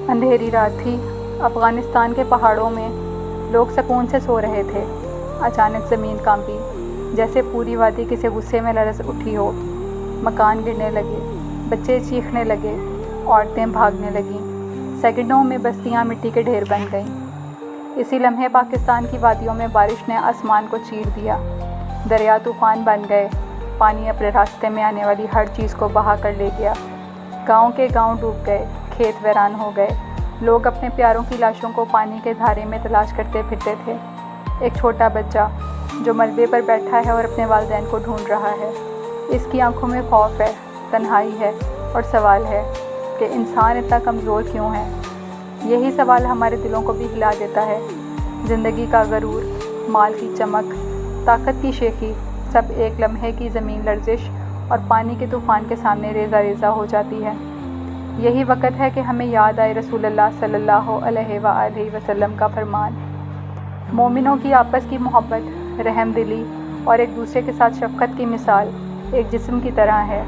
اندھیری رات تھی۔ افغانستان کے پہاڑوں میں لوگ سکون سے سو رہے تھے۔ اچانک زمین کانپی، جیسے پوری وادی کسی غصے میں لرز اٹھی ہو۔ مکان گرنے لگے، بچے چیخنے لگے، عورتیں بھاگنے لگیں۔ سیکنڈوں میں بستیاں مٹی کے ڈھیر بن گئیں۔ اسی لمحے پاکستان کی وادیوں میں بارش نے آسمان کو چیر دیا۔ دریا طوفان بن گئے، پانی اپنے راستے میں آنے والی ہر چیز کو بہا کر لے گیا۔ گاؤں کے گاؤں ڈوب گئے، کھیت ویران ہو گئے۔ لوگ اپنے پیاروں کی لاشوں کو پانی کے دھارے میں تلاش کرتے پھرتے تھے۔ ایک چھوٹا بچہ جو ملبے پر بیٹھا ہے اور اپنے والدین کو ڈھونڈ رہا ہے۔ اس کی آنکھوں میں خوف ہے، تنہائی ہے اور سوال ہے کہ انسان اتنا کمزور کیوں ہے؟ یہی سوال ہمارے دلوں کو بھی ہلا دیتا ہے۔ زندگی کا غرور، مال کی چمک، طاقت کی شیخی، سب ایک لمحے کی زمین لرزش اور پانی کے طوفان کے سامنے ریزہ ریزہ ہو جاتی ہے۔ یہی وقت ہے کہ ہمیں یاد آئے رسول اللہ صلی اللہ علیہ وآلہ وسلم کا فرمان۔ مومنوں کی آپس کی محبت، رحم دلی اور ایک دوسرے کے ساتھ شفقت کی مثال ایک جسم کی طرح ہے۔